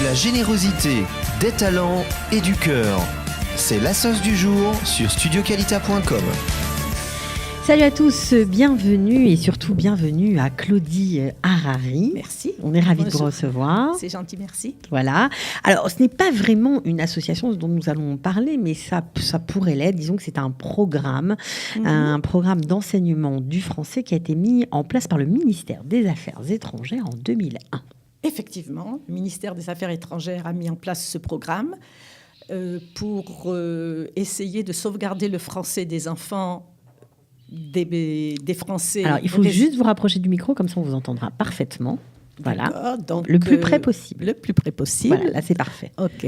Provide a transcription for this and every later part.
la générosité, des talents et du cœur. C'est la sauce du jour sur studioqualita.com. Salut à tous, bienvenue et surtout bienvenue à Claudie Harari. Merci. On est ravis de vous recevoir. C'est gentil, merci. Voilà. Alors, ce n'est pas vraiment une association dont nous allons parler, mais ça pourrait l'être. Disons que c'est un programme d'enseignement du français qui a été mis en place par le ministère des Affaires étrangères en 2001. Effectivement, le ministère des Affaires étrangères a mis en place ce programme pour essayer de sauvegarder le français des enfants des Français. Alors, il faut juste vous rapprocher du micro, comme ça on vous entendra parfaitement. Voilà, donc, le plus près possible. Le plus près possible. Voilà, là c'est parfait. OK.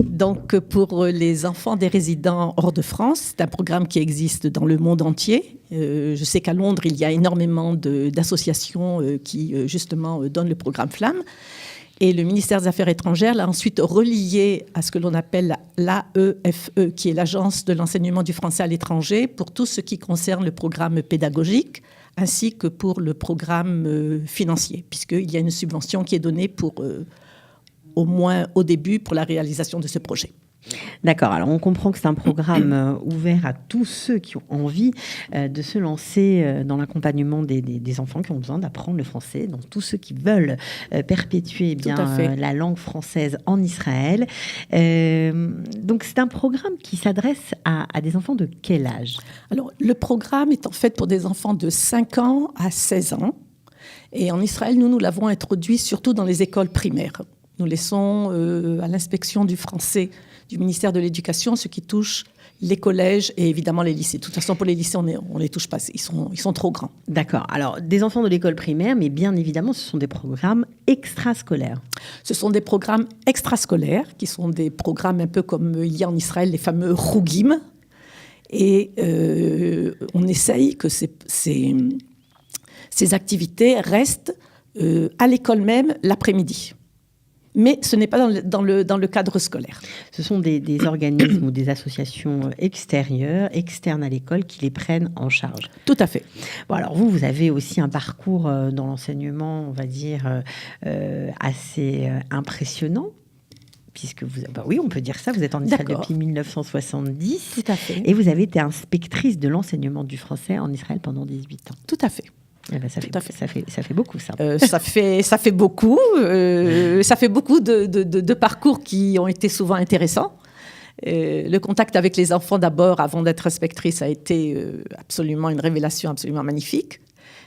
Donc, pour les enfants des résidents hors de France, c'est un programme qui existe dans le monde entier. Je sais qu'à Londres, il y a énormément d'associations qui, justement, donnent le programme Flamme. Et le ministère des Affaires étrangères l'a ensuite relié à ce que l'on appelle l'AEFE, qui est l'Agence de l'enseignement du français à l'étranger, pour tout ce qui concerne le programme pédagogique, ainsi que pour le programme financier, puisqu'il y a une subvention qui est donnée pour, au moins au début, pour la réalisation de ce projet. D'accord, alors on comprend que c'est un programme ouvert à tous ceux qui ont envie de se lancer dans l'accompagnement des enfants qui ont besoin d'apprendre le français, donc tous ceux qui veulent perpétuer la langue française en Israël. Donc c'est un programme qui s'adresse à des enfants de quel âge ? Alors le programme est en fait pour des enfants de 5 ans à 16 ans. Et en Israël, nous l'avons introduit surtout dans les écoles primaires. Nous laissons à l'inspection du français du ministère de l'Éducation ce qui touche les collèges et évidemment les lycées. De toute façon, pour les lycées, on les touche pas. Ils sont trop grands. D'accord. Alors, des enfants de l'école primaire, mais bien évidemment, ce sont des programmes extrascolaires. Ce sont des programmes extrascolaires qui sont des programmes un peu comme il y a en Israël, les fameux Rougim. Et on essaye que ces activités restent à l'école même l'après-midi. Mais ce n'est pas dans le cadre scolaire. Ce sont des organismes ou des associations externes à l'école qui les prennent en charge. Tout à fait. Bon, alors vous avez aussi un parcours dans l'enseignement, on va dire, assez impressionnant. Puisque oui, on peut dire ça, vous êtes en Israël depuis 1970. Tout à fait. Et vous avez été inspectrice de l'enseignement du français en Israël pendant 18 ans. Tout à fait. Eh ben, ça fait beaucoup, ça. Ça fait beaucoup. Ça fait beaucoup de parcours qui ont été souvent intéressants. Le contact avec les enfants, d'abord, avant d'être inspectrice, a été absolument une révélation absolument magnifique.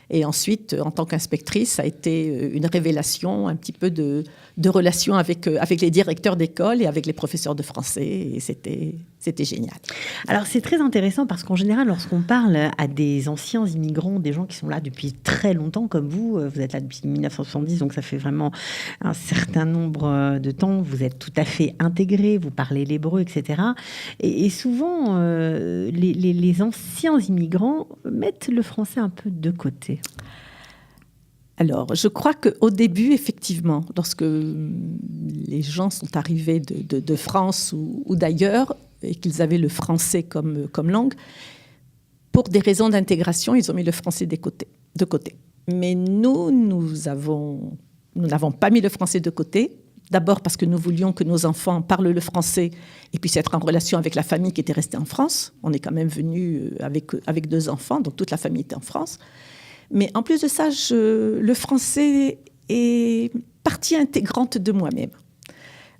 Et ensuite, en tant qu'inspectrice, ça a été une révélation, un petit peu de relation avec les directeurs d'école et avec les professeurs de français. Et c'était génial. Alors, c'est très intéressant parce qu'en général, lorsqu'on parle à des anciens immigrants, des gens qui sont là depuis très longtemps, comme vous êtes là depuis 1970, donc ça fait vraiment un certain nombre de temps, vous êtes tout à fait intégrés, vous parlez l'hébreu, etc. Et souvent, les anciens immigrants mettent le français un peu de côté. Alors, je crois qu'au début, effectivement, lorsque les gens sont arrivés de France ou d'ailleurs et qu'ils avaient le français comme langue, pour des raisons d'intégration, ils ont mis le français de côté. Mais nous n'avons pas mis le français de côté. D'abord parce que nous voulions que nos enfants parlent le français et puissent être en relation avec la famille qui était restée en France. On est quand même venu avec 2 enfants, donc toute la famille était en France. Mais en plus de ça, le français est partie intégrante de moi-même.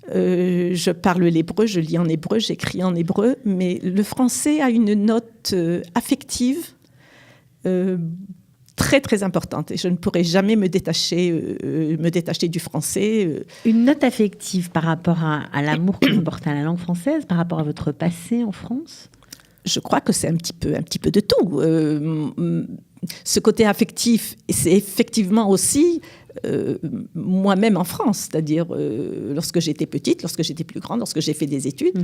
Je parle l'hébreu, je lis en hébreu, j'écris en hébreu, mais le français a une note affective très, très importante. Et je ne pourrai jamais me détacher du français. Une note affective par rapport à l'amour que vous portez à la langue française, par rapport à votre passé en France ? Je crois que c'est un petit peu de tout. Ce côté affectif, c'est effectivement aussi moi-même en France, c'est-à-dire lorsque j'étais petite, lorsque j'étais plus grande, lorsque j'ai fait des études,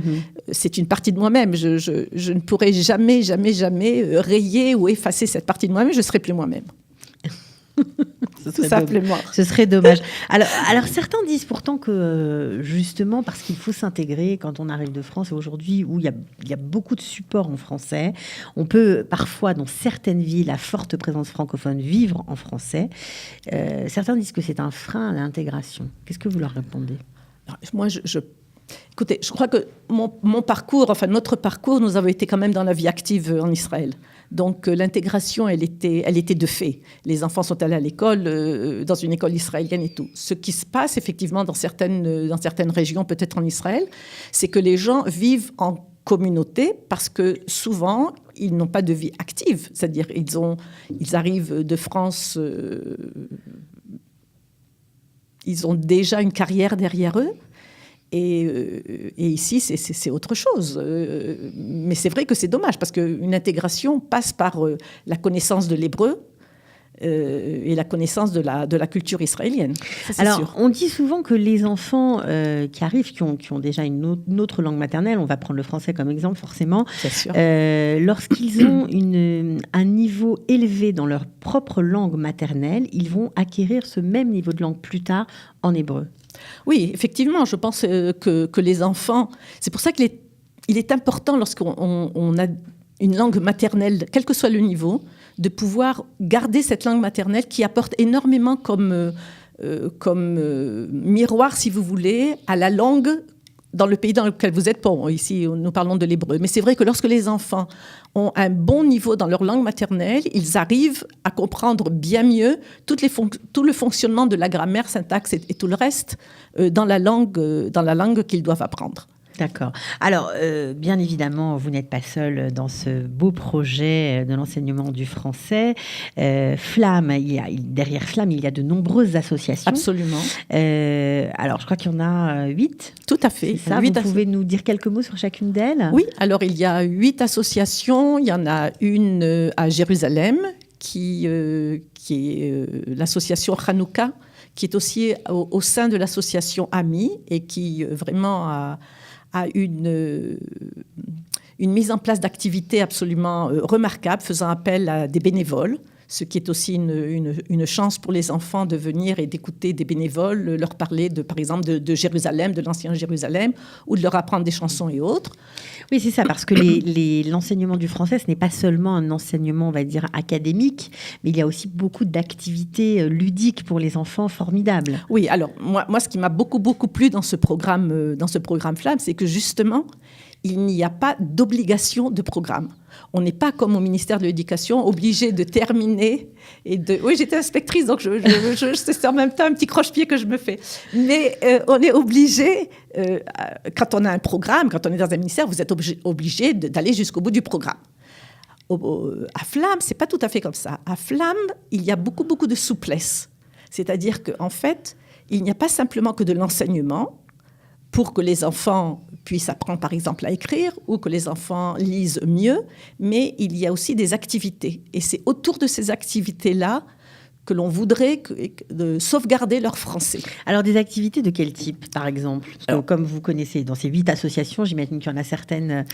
c'est une partie de moi-même. Je ne pourrais jamais rayer ou effacer cette partie de moi-même, je ne serais plus moi-même. Tout simplement. Ce serait dommage. Alors, certains disent pourtant que, justement, parce qu'il faut s'intégrer quand on arrive de France, et aujourd'hui, où il y a beaucoup de supports en français, on peut parfois, dans certaines villes, à forte présence francophone, vivre en français. Certains disent que c'est un frein à l'intégration. Qu'est-ce que vous leur répondez ? Écoutez, je crois que mon parcours, enfin notre parcours, nous avons été quand même dans la vie active en Israël. Donc l'intégration, elle était de fait. Les enfants sont allés à l'école, dans une école israélienne et tout. Ce qui se passe effectivement dans certaines régions, peut-être en Israël, c'est que les gens vivent en communauté parce que souvent, ils n'ont pas de vie active. C'est-à-dire ils arrivent de France, ils ont déjà une carrière derrière eux. Et ici, c'est autre chose. Mais c'est vrai que c'est dommage, parce qu'une intégration passe par la connaissance de l'hébreu et la connaissance de la culture israélienne. Ça, alors, sûr. On dit souvent que les enfants qui arrivent, qui ont déjà une autre langue maternelle, on va prendre le français comme exemple forcément, lorsqu'ils ont un niveau élevé dans leur propre langue maternelle, ils vont acquérir ce même niveau de langue plus tard en hébreu. Oui, effectivement, je pense que les enfants... C'est pour ça qu'il est important, lorsqu'on a une langue maternelle, quel que soit le niveau, de pouvoir garder cette langue maternelle qui apporte énormément comme miroir, si vous voulez, à la langue dans le pays dans lequel vous êtes. Bon, ici, nous parlons de l'hébreu. Mais c'est vrai que lorsque les enfants ont un bon niveau dans leur langue maternelle, ils arrivent à comprendre bien mieux tout le fonctionnement de la grammaire, syntaxe et tout le reste dans la langue qu'ils doivent apprendre. D'accord. Alors, bien évidemment, vous n'êtes pas seul dans ce beau projet de l'enseignement du français. Flamme, derrière Flamme, il y a de nombreuses associations. Absolument. Alors, je crois qu'il y en a 8. Tout à fait. C'est ça, vous pouvez nous dire quelques mots sur chacune d'elles ? Oui, alors il y a 8 associations. Il y en a une à Jérusalem, qui est l'association Hanouka, qui est aussi au sein de l'association AMI et qui vraiment a une mise en place d'activités absolument remarquables, faisant appel à des bénévoles, ce qui est aussi une chance pour les enfants de venir et d'écouter des bénévoles, leur parler, par exemple, de Jérusalem, de l'ancien Jérusalem, ou de leur apprendre des chansons et autres. Oui, c'est ça, parce que l'enseignement du français, ce n'est pas seulement un enseignement, on va dire, académique, mais il y a aussi beaucoup d'activités ludiques pour les enfants formidables. Oui, alors, moi ce qui m'a beaucoup plu dans ce programme Flamme, c'est que justement, il n'y a pas d'obligation de programme. On n'est pas comme au ministère de l'Éducation, obligé de terminer Oui, j'étais inspectrice, donc c'est en même temps un petit croche-pied que je me fais. Mais on est obligé, quand on a un programme, quand on est dans un ministère, vous êtes obligé d'aller jusqu'au bout du programme. À Flamme, c'est pas tout à fait comme ça. À Flamme, il y a beaucoup de souplesse. C'est-à-dire qu'en fait, il n'y a pas simplement que de l'enseignement pour que les enfants puissent apprendre, par exemple, à écrire ou que les enfants lisent mieux, mais il y a aussi des activités. Et c'est autour de ces activités-là que l'on voudrait de sauvegarder leur français. Alors, des activités de quel type, par exemple ? Comme vous connaissez, dans ces 8 associations, j'imagine qu'il y en a certaines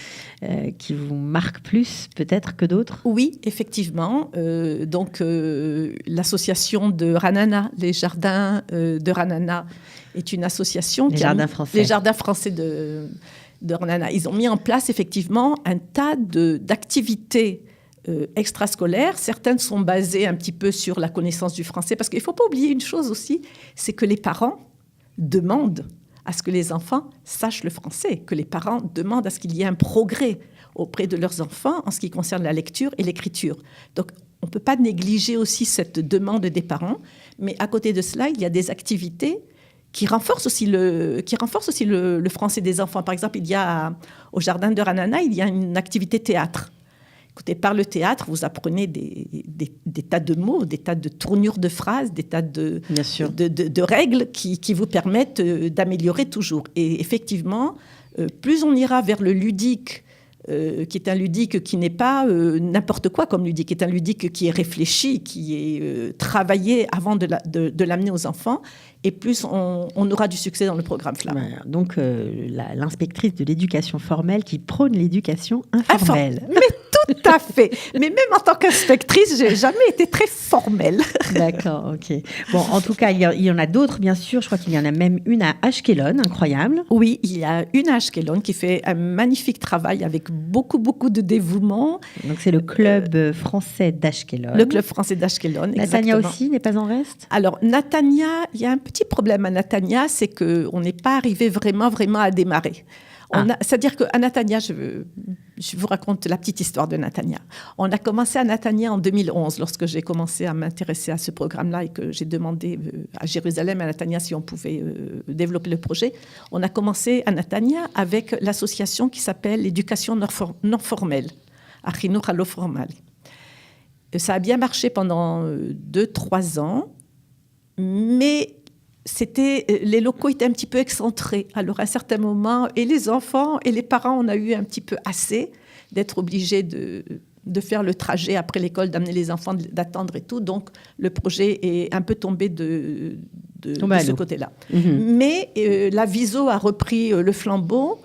qui vous marquent plus, peut-être, que d'autres ? Oui, effectivement. L'association de Ranana, les jardins de Ranana, est une association Les jardins français de Ranana. Ils ont mis en place, effectivement, un tas d'activités extrascolaires. Certaines sont basées un petit peu sur la connaissance du français, parce qu'il ne faut pas oublier une chose aussi, c'est que les parents demandent à ce que les enfants sachent le français, que les parents demandent à ce qu'il y ait un progrès auprès de leurs enfants en ce qui concerne la lecture et l'écriture. Donc, on ne peut pas négliger aussi cette demande des parents, mais à côté de cela, il y a des activités qui renforcent aussi le français des enfants. Par exemple, au jardin de Ranana, il y a une activité théâtre. Écoutez, par le théâtre, vous apprenez des tas de mots, des tas de tournures de phrases, des tas de règles qui vous permettent d'améliorer toujours. Et effectivement, plus on ira vers le ludique, qui est un ludique qui n'est pas n'importe quoi comme ludique, qui est un ludique qui est réfléchi, qui est travaillé avant de l'amener aux enfants, et plus on aura du succès dans le programme Flamme. Voilà, donc l'inspectrice de l'éducation formelle qui prône l'éducation informelle. Mais Tout à fait. Mais même en tant qu'inspectrice, j'ai jamais été très formelle. D'accord, ok. Bon, en tout cas, il y en a d'autres, bien sûr. Je crois qu'il y en a même une à Ashkelon, incroyable. Oui, il y a une à Ashkelon qui fait un magnifique travail avec beaucoup, beaucoup de dévouement. Donc, c'est le club français d'Ashkelon. Le club français d'Ashkelon, Natania exactement. aussi n'est pas en reste? Alors, Natania, il y a un petit problème à Natania, c'est qu'on n'est pas arrivé vraiment à démarrer. C'est-à-dire qu'à Natania, je vous raconte la petite histoire de Natania. On a commencé à Natania en 2011, lorsque j'ai commencé à m'intéresser à ce programme-là et que j'ai demandé à Jérusalem et à Natania si on pouvait développer le projet. On a commencé à Natania avec l'association qui s'appelle l'éducation non formelle, Achinur Halo Formal. Ça a bien marché pendant 2-3 ans, mais les locaux étaient un petit peu excentrés. Alors, à un certain moment, et les enfants et les parents, on a eu un petit peu assez d'être obligés de faire le trajet après l'école, d'amener les enfants, d'attendre et tout. Donc, le projet est un peu tombé de ce côté-là. Mais la Viso a repris le flambeau.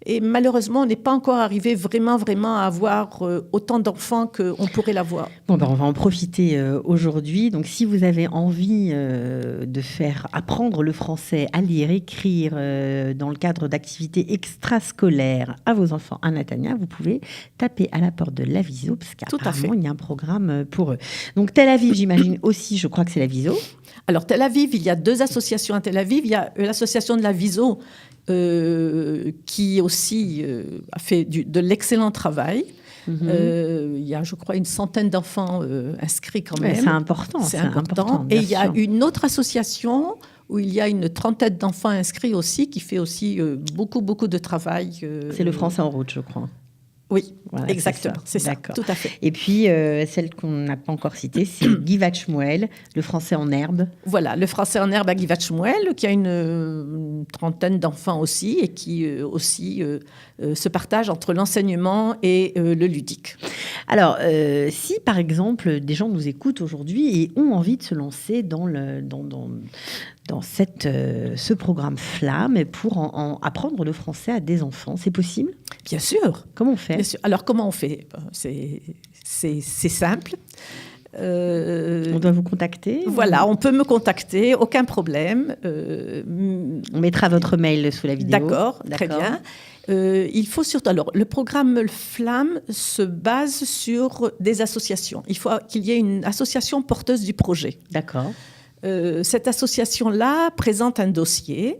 Et malheureusement, on n'est pas encore arrivé vraiment à avoir autant d'enfants qu'on pourrait l'avoir. Bon, on va en profiter aujourd'hui. Donc, si vous avez envie de faire apprendre le français à lire, écrire dans le cadre d'activités extrascolaires à vos enfants à Natania, vous pouvez taper à la porte de la Viso, parce qu'apparemment, il y a un programme pour eux. Donc, Tel Aviv, j'imagine aussi, je crois que c'est la Viso. Alors, Tel Aviv, il y a 2 associations à Tel Aviv. Il y a l'association de la Viso, qui aussi a fait de l'excellent travail. Il y a, je crois, une centaine d'enfants inscrits quand même. C'est important. C'est important. Et il y a une autre association où il y a une trentaine d'enfants inscrits aussi, qui fait aussi beaucoup de travail. C'est le Français en route, je crois. Oui, voilà, exactement, c'est ça, tout à fait. Et puis, celle qu'on n'a pas encore citée, c'est Givat Shmuel, le français en herbe. Voilà, le français en herbe à Givat Shmuel, qui a une trentaine d'enfants aussi, et qui aussi se partage entre l'enseignement et le ludique. Alors, si par exemple, des gens nous écoutent aujourd'hui et ont envie de se lancer dans ce programme Flamme pour apprendre le français à des enfants, c'est possible ? Bien sûr. Comment on fait ? Bien sûr. Alors, comment on fait ? C'est simple. On doit vous contacter ? Voilà, on peut me contacter, aucun problème. On mettra votre mail sous la vidéo. D'accord, très bien. Il faut surtout... Alors, le programme Flamme se base sur des associations. Il faut qu'il y ait une association porteuse du projet. D'accord. Cette association-là présente un dossier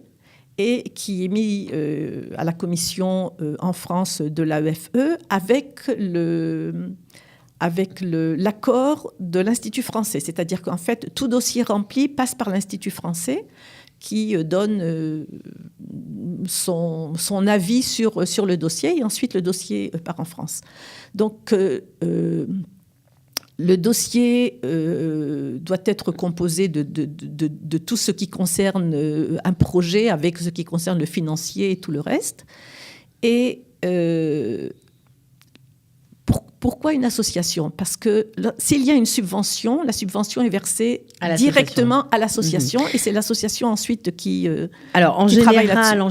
et qui est mis à la commission en France de l'AEFE avec l'accord de l'Institut français. C'est-à-dire qu'en fait, tout dossier rempli passe par l'Institut français qui donne son avis sur le dossier et ensuite le dossier part en France. Donc, le dossier doit être composé de tout ce qui concerne un projet, avec ce qui concerne le financier et tout le reste. Et pourquoi une association ? Parce que s'il y a une subvention, la subvention est versée directement à l'association et c'est l'association ensuite qui Alors, en qui général,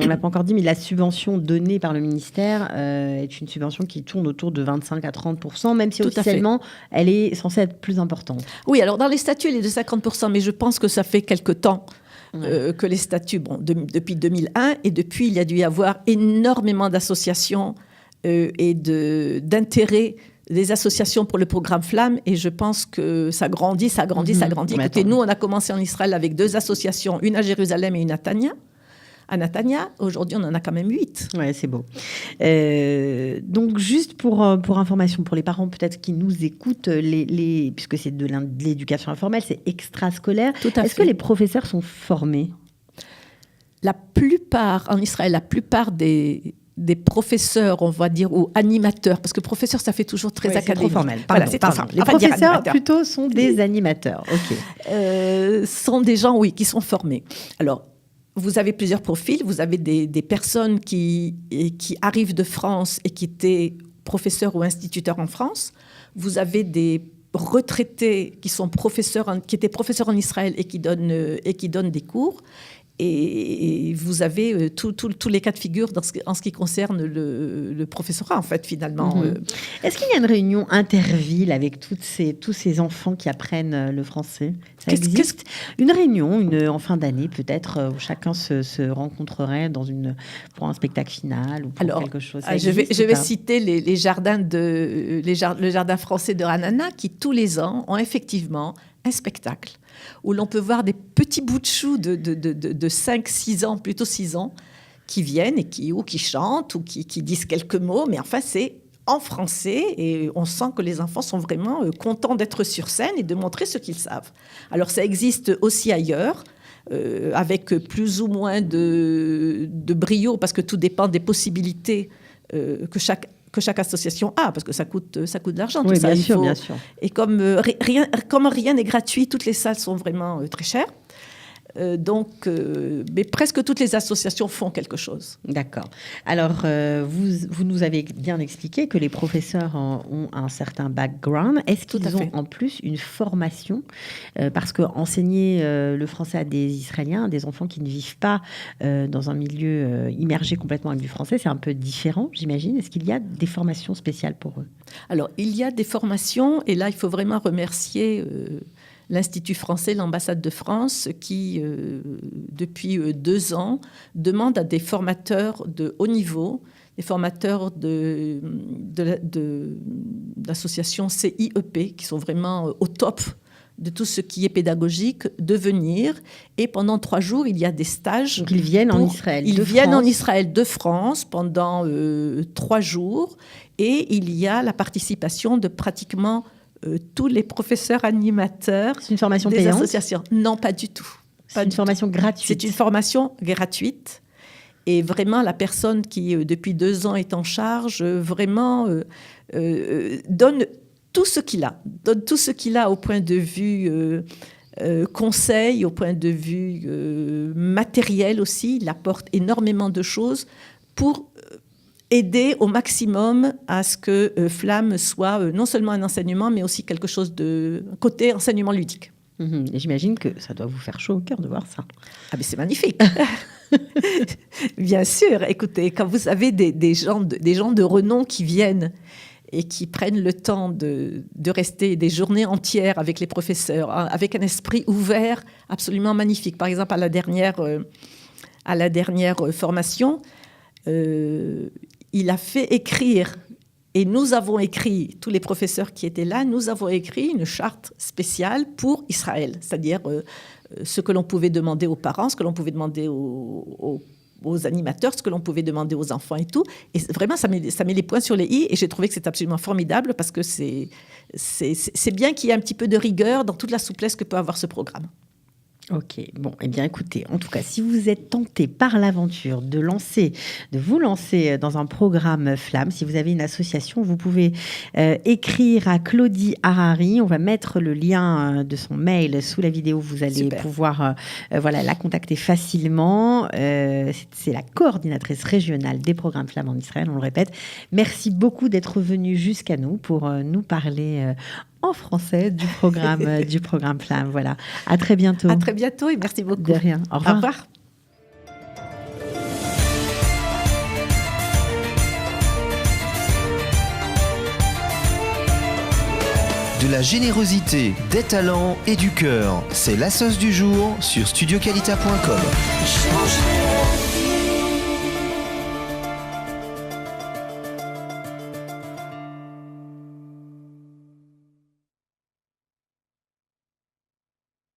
on ne l'a pas encore dit, mais la subvention donnée par le ministère est une subvention qui tourne autour de 25 à 30%, même si officiellement, elle est censée être plus importante. Oui, alors dans les statuts, elle est de 50%, mais je pense que ça fait quelque temps que les statuts, depuis 2001, et depuis, il y a dû y avoir énormément d'associations et d'intérêt des associations pour le programme Flamme, et je pense que ça grandit. Écoutez, nous, on a commencé en Israël avec 2 associations, une à Jérusalem et une à Natania. Aujourd'hui, on en a quand même 8. Ouais, c'est beau. Donc, juste pour information, pour les parents peut-être qui nous écoutent, puisque c'est de l'éducation informelle, c'est extrascolaire. Est-ce que les professeurs sont formés ? La plupart, en Israël, des professeurs, on va dire, ou animateurs, parce que professeur, ça fait toujours très académique. C'est trop formel. Voilà, c'est trop formel. Les professeurs, plutôt, sont des animateurs. Ok. Sont des gens, oui, qui sont formés. Alors, vous avez plusieurs profils. Vous avez des personnes qui arrivent de France et qui étaient professeurs ou instituteurs en France. Vous avez des retraités qui sont qui étaient professeurs en Israël et qui donnent des cours. Et vous avez tous les cas de figure en ce qui concerne le professorat, en fait, finalement. Est-ce qu'il y a une réunion interville avec tous ces enfants qui apprennent le français? Ça existe une réunion en fin d'année, peut-être, où chacun se rencontrerait pour un spectacle final ou pour quelque chose. Je vais citer le jardin français de Ranana, qui, tous les ans, ont effectivement un spectacle où l'on peut voir des petits bouts de choux de 5-6 ans, plutôt 6 ans, qui viennent et qui chantent ou qui disent quelques mots, mais enfin c'est en français et on sent que les enfants sont vraiment contents d'être sur scène et de montrer ce qu'ils savent. Alors ça existe aussi ailleurs, avec plus ou moins de brio, parce que tout dépend des possibilités que chaque association a, parce que ça coûte de l'argent. Oui, tout ça. Bien sûr. Et comme rien n'est gratuit, toutes les salles sont vraiment très chères. Mais presque toutes les associations font quelque chose. D'accord. Alors, vous nous avez bien expliqué que les professeurs ont un certain background. Est-ce qu'ils ont en plus une formation parce qu'enseigner le français à des Israéliens, à des enfants qui ne vivent pas dans un milieu immergé complètement avec du français, c'est un peu différent, j'imagine. Est-ce qu'il y a des formations spéciales pour eux? Alors, il y a des formations, et là, il faut vraiment remercier l'Institut français, l'ambassade de France, qui, depuis 2 ans, demande à des formateurs de haut niveau, des formateurs de l'association CIEP, qui sont vraiment au top de tout ce qui est pédagogique, de venir. Et pendant 3 jours, il y a des stages. Donc ils viennent en Israël. Ils viennent en Israël de France pendant 3 jours. Et il y a la participation de pratiquement tous les professeurs animateurs. C'est une formation des payante? Associations. Non, pas du tout. C'est une formation gratuite? C'est une formation gratuite. Et vraiment, la personne qui, depuis 2 ans, est en charge, vraiment donne tout ce qu'il a. Donne tout ce qu'il a au point de vue conseil, au point de vue matériel aussi. Il apporte énormément de choses pour aider au maximum à ce que Flamme soit non seulement un enseignement, mais aussi quelque chose de côté enseignement ludique. Et j'imagine que ça doit vous faire chaud au cœur de voir ça. Ah, mais c'est magnifique. Bien sûr. Écoutez, quand vous avez des gens de renom qui viennent et qui prennent le temps de rester des journées entières avec les professeurs, avec un esprit ouvert absolument magnifique. Par exemple, à la dernière formation, il a fait écrire, et nous avons écrit, tous les professeurs qui étaient là, nous avons écrit une charte spéciale pour Israël, c'est-à-dire ce que l'on pouvait demander aux parents, ce que l'on pouvait demander aux animateurs, ce que l'on pouvait demander aux enfants et tout. Et vraiment, ça met les points sur les i, et j'ai trouvé que c'est absolument formidable parce que c'est bien qu'il y ait un petit peu de rigueur dans toute la souplesse que peut avoir ce programme. Ok, bon, eh bien écoutez, en tout cas, si vous êtes tenté par l'aventure de vous lancer dans un programme Flamme, si vous avez une association, vous pouvez écrire à Claudie Harari. On va mettre le lien de son mail sous la vidéo. Vous allez pouvoir la contacter facilement. C'est la coordinatrice régionale des programmes Flamme en Israël, on le répète. Merci beaucoup d'être venu jusqu'à nous pour nous parler en français du programme Flamme. Voilà. À très bientôt. À très bientôt et merci beaucoup. De rien. Au revoir. Au revoir. De la générosité, des talents et du cœur, c'est la sauce du jour sur studioqualita.com.